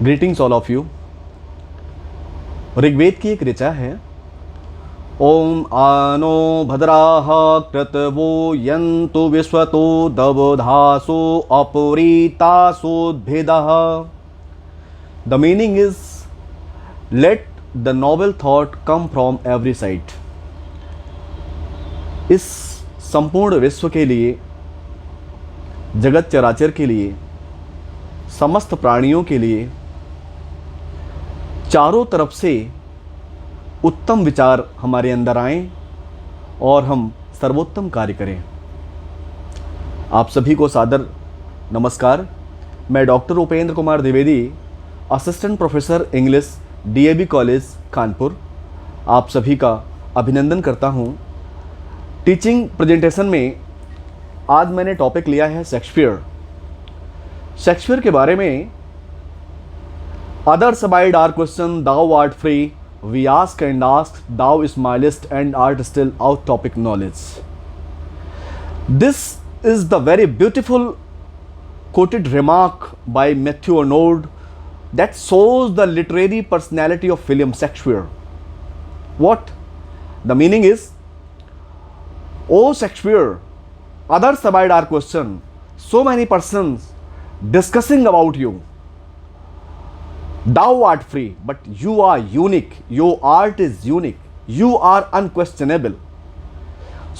Greetings all of you. Rigveda की एक ऋचा है। ओम आनो भद्राः क्रतवो यन्तु विश्वतो दवधासो अपरीतासोद्भिदः। The meaning is let the noble thought come from every side. इस संपूर्ण विश्व के लिए, जगत चराचर के लिए, समस्त प्राणियों के लिए चारों तरफ से उत्तम विचार हमारे अंदर आएं और हम सर्वोत्तम कार्य करें। आप सभी को सादर नमस्कार। मैं doctor Upendra Kumar Dwivedi, assistant professor English, DAV college Kanpur, आप सभी का अभिनंदन करता हूं। टीचिंग प्रेजेंटेशन में आज मैंने टॉपिक लिया है शेक्सपियर। शेक्सपियर के बारे में others abide our question, thou art free, we ask and ask, thou smilest and art still out topic knowledge. This is the very beautiful quoted remark by Matthew Arnold that shows the literary personality of William Shakespeare. What? The meaning is, O Shakespeare, others abide our question, so many persons discussing about you. Thou art free, but you are unique. Your art is unique. You are unquestionable.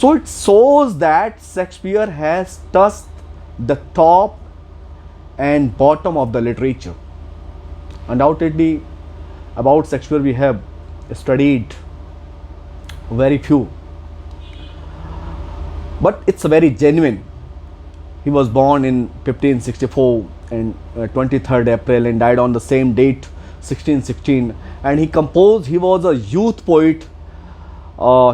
So it shows that Shakespeare has touched the top and bottom of the literature. Undoubtedly, about Shakespeare we have studied very few, but it's a very genuine. He was born in 1564 and 23rd April and died on the same date 1616, and he was a youth poet.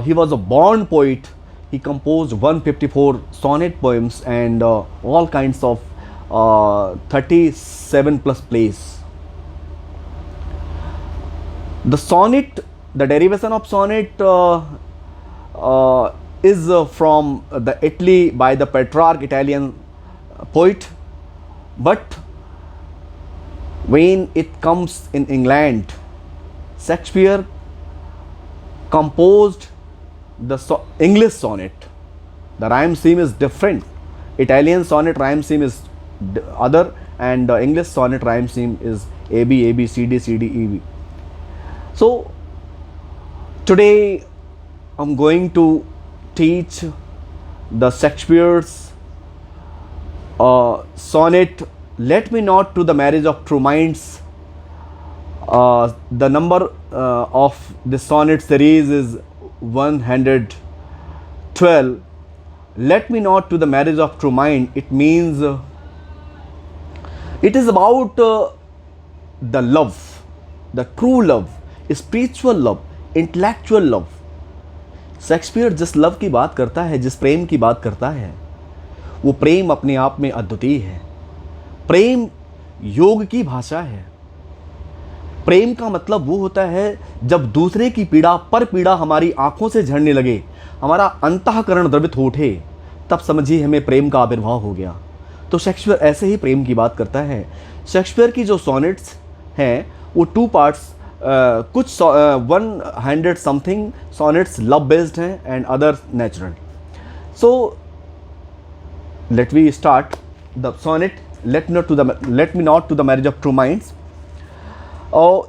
He was a born poet. He composed 154 sonnet poems and all kinds of 37 plus plays. The sonnet, the derivation of sonnet is from the Italy by the Petrarch, Italian poet, but when it comes in England, Shakespeare composed the English sonnet. The rhyme scheme is different. Italian sonnet rhyme scheme is other, and the English sonnet rhyme scheme is A B A B C D C D E B. So today I'm going to teach the Shakespeare's sonnet Let Me Not to the Marriage of True Minds. The number of the sonnet series is 112. Let Me Not to the Marriage of True Mind. It means it is about the love, the true love, spiritual love, intellectual love. Shakespeare जिस love की बात करता है, जिस प्रेम की बात करता है, वो प्रेम अपने आप में अद्वितीय है। प्रेम योग की भाषा है। प्रेम का मतलब वो होता है जब दूसरे की पीड़ा पर पीड़ा हमारी आंखों से झड़ने लगे, हमारा अंतःकरण द्रवित हो उठे, तब समझिए हमें प्रेम का आविर्भाव हो गया। तो शेक्सपियर ऐसे ही प्रेम की बात करता है। शेक्सपियर की जो सॉनेट्स हैं वो टू पार्ट्स, कुछ 100 समथिंग सॉनेट्स लव बेस्ड हैं and other natural. So let we start the sonnet let me not to the marriage of true minds.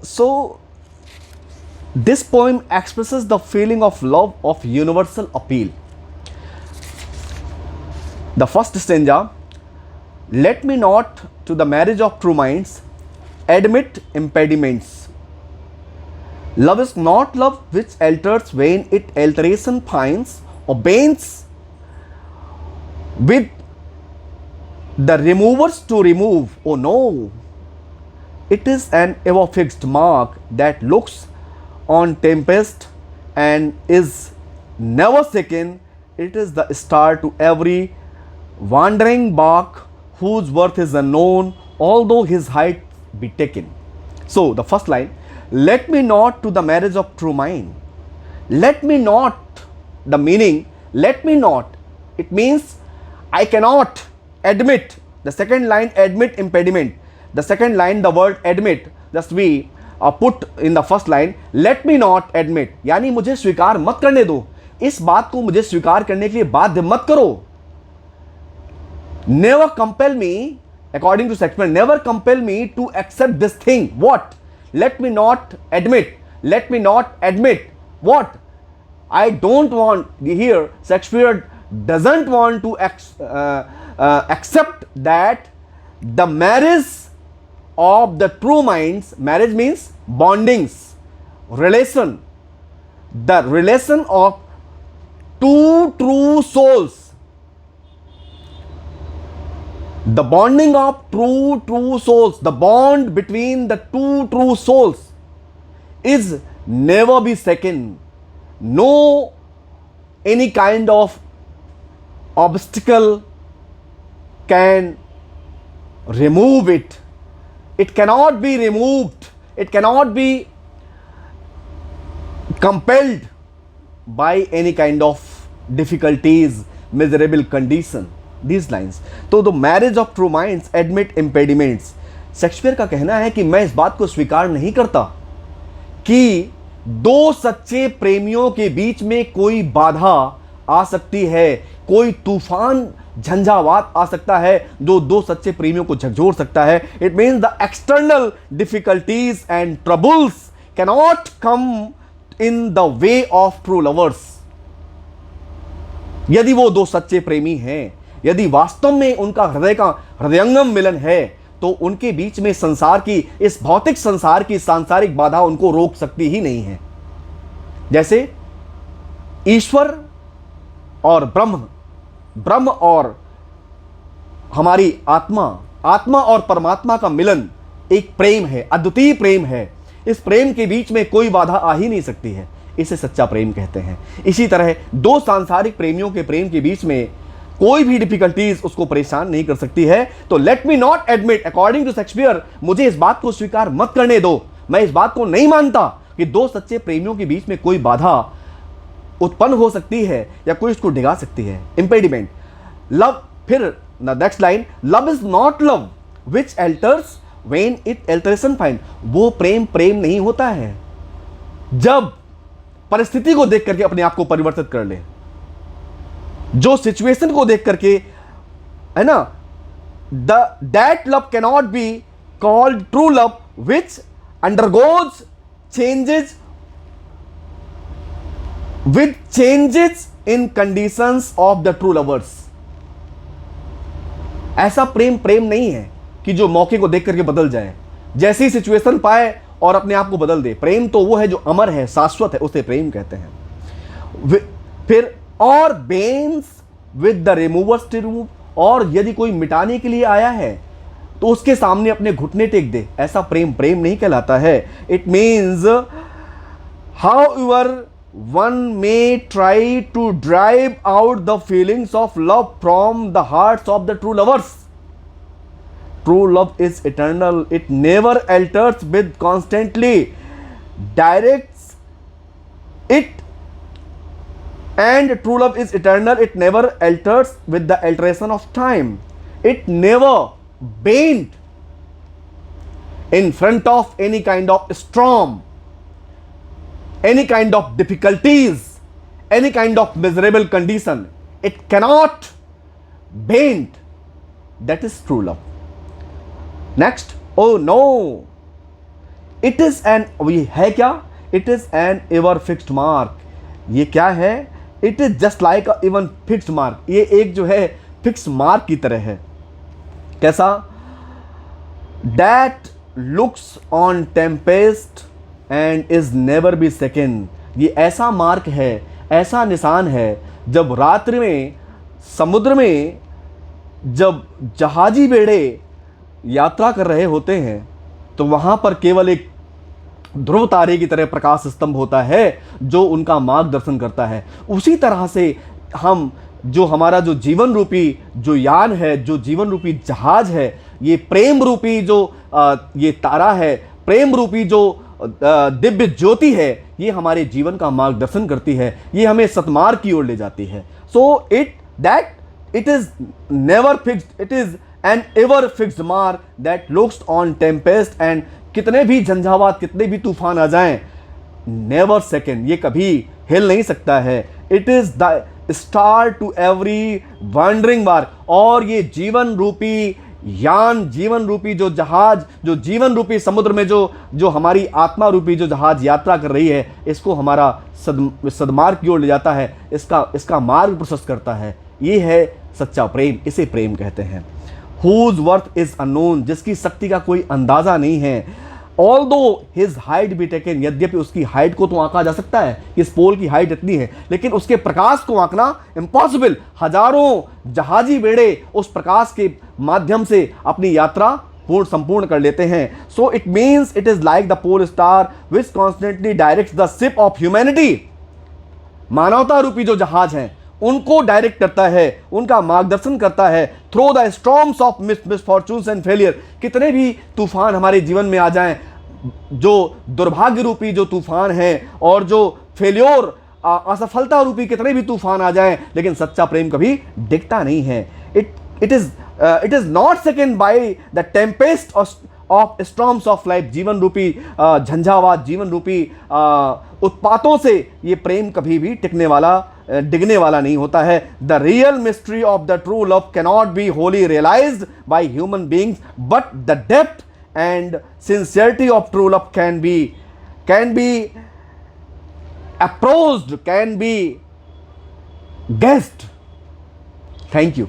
So this poem expresses the feeling of love of universal appeal. The first stanza, let me not to the marriage of true minds admit impediments. Love is not love which alters when it alteration finds or bends with the removers to remove. Oh no, it is an ever fixed mark that looks on tempest and is never shaken. It is the star to every wandering bark whose worth is unknown although his height be taken. So the first line, let me not to the marriage of true mind. Let me not, the meaning, let me not, it means I cannot admit. The second line, admit impediment. The second line, the word admit, just we put in the first line, let me not admit, यानी मुझे स्वीकार मत करने दो, इस बात को मुझे स्वीकार करने के लिए बाध्य मत करो. Never compel me, according to Shakespeare, never compel me to accept this thing. What? Let me not admit, let me not admit what? I don't want, here Shakespeare doesn't want to accept that the marriage of the true minds, marriage means bondings, relation, the relation of two true souls, the bonding of true souls, the bond between the two true souls is never be shaken. No any kind of obstacle can remove it. It cannot be removed. It cannot be compelled by any kind of difficulties, miserable condition. These lines. तो the marriage of true minds admit impediments. Shakespeare का कहना है कि मैं इस बात को स्वीकार नहीं करता कि दो सच्चे प्रेमियों के बीच में कोई बाधा आ सकती है, कोई तूफान झंझावात आ सकता है जो दो सच्चे प्रेमियों को झकझोर सकता है. It means the external difficulties and troubles cannot come in the way of true lovers. यदि वो दो सच्चे प्रेमी हैं, यदि वास्तव में उनका हृदयंगम मिलन है, तो उनके बीच में संसार की, इस भौतिक संसार की सांसारिक बाधा उनको रोक सकती ही नहीं है. जैसे ईश्वर और ब्रह्म और हमारी आत्मा और परमात्मा का मिलन एक प्रेम है, अद्वितीय प्रेम है. इस प्रेम के बीच में कोई बाधा आ ही नहीं सकती है, इसे सच्चा प्रेम कहते हैं. इसी तरह दो सांसारिक प्रेमियों के प्रेम के बीच में कोई भी डिफिकल्टीज उसको परेशान नहीं कर सकती है. तो let me not admit, according to Shakespeare, मुझे इस बात को स्वीकार मत करने दो. मैं इस बात को नहीं मानता कि दो सच्चे प्रेमियों के बीच में कोई बाधा उत्पन्न हो सकती है या कोई उसको डिगा सकती है. इंपेडिमेंट. लव, फिर next line, love is not love which alters when it alteration find. वो प्रेम नहीं होता है जब परिस्थिति को देख करके अपने आप को परिवर्तित कर ले, जो सिचुएशन को देख करके, है ना, that love cannot be called true love which undergoes changes with changes in conditions of the true lovers. ऐसा प्रेम नहीं है कि जो मौके को देख करके बदल जाए, जैसी सिचुएशन पाए और अपने आप को बदल दे. प्रेम तो वो है जो अमर है, शाश्वत है, उसे प्रेम कहते हैं. फिर और bends with the removers to remove, और यदि कोई मिटाने के लिए आया है तो उसके सामने अपने घुटने टेक दे. ऐसा प्रेम नहीं कहलाता है. It means however one may try to drive out the feelings of love from the hearts of the true lovers, true love is eternal. It never alters with constantly directs it. And true love is eternal. It never alters with the alteration of time. It never bend in front of any kind of storm, any kind of difficulties, any kind of miserable condition. It cannot bend. That is true love. Next, oh no, it is an, है क्या? It is an ever fixed mark. ये क्या है? It is just like a even fixed mark. ये एक जो है fix mark की तरह है. कैसा? That looks on Tempest and is never be second. ये ऐसा मार्क है, ऐसा निशान है, जब रात्रि में समुद्र में जब जहाजी बेड़े यात्रा कर रहे होते हैं तो वहां पर केवल एक ध्रुव तारे की तरह प्रकाश स्तंभ होता है जो उनका मार्गदर्शन करता है. उसी तरह से हम, जो हमारा जो जीवन रूपी जो यान है, जो जीवन रूपी जहाज है, ये प्रेम रूपी जो ये तारा है, प्रेम रूपी जो दिव्य ज्योति है, ये हमारे जीवन का मार्गदर्शन करती है, ये हमें सतमार्ग की ओर ले जाती है. So it is never fixed, it is an ever fixed mark that looks on Tempest, and कितने भी झंझावात, कितने भी तूफान आ जाएं, नेवर सेकेंड, ये कभी हिल नहीं सकता है। It is the star to every wandering bark, और ये जीवन रूपी यान, जीवन रूपी जो जहाज, जो जीवन रूपी समुद्र में जो हमारी आत्मा रूपी जो जहाज यात्रा कर रही है, इसको हमारा सदमार्ग की ओर ले जाता है, इसका मार्ग प्रशस्त करता है। ये है सच्चा प्रेम, इसे प्रेम कहते हैं। हुज वर्थ इज अननोन, जिसकी शक्ति का कोई अंदाजा नहीं है। Although his height be taken, यद्यपि उसकी हाइट को तो आंका जा सकता है कि इस पोल की हाइट इतनी है, लेकिन उसके प्रकाश को आंकना इम्पॉसिबल। हजारों जहाजी बेड़े उस प्रकाश के माध्यम से अपनी यात्रा संपूर्ण कर लेते हैं। So it means it is like the pole star which constantly directs the ship of humanity, मानवता रूपी जो जहाज हैं उनको डायरेक्ट करता है, उनका मार्गदर्शन करता है through the storms of misfortunes and failure. कितने भी तूफान हमारे जीवन में आ जाएं, जो दुर्भाग्य रूपी जो तूफान हैं और जो फेल्योर, असफलता रूपी कितने भी तूफान आ जाएं, लेकिन सच्चा प्रेम कभी दिखता नहीं है। It is not second by the Tempest of storms of life, जीवन रूपी झंझावात, जीवन रूपी उत्पातों से ये प्रेम कभी भी डिगने वाला नहीं होता है। The real mystery of the true love cannot be wholly realised by human beings, but the depth and sincerity of true love can be approached, can be guessed. Thank you.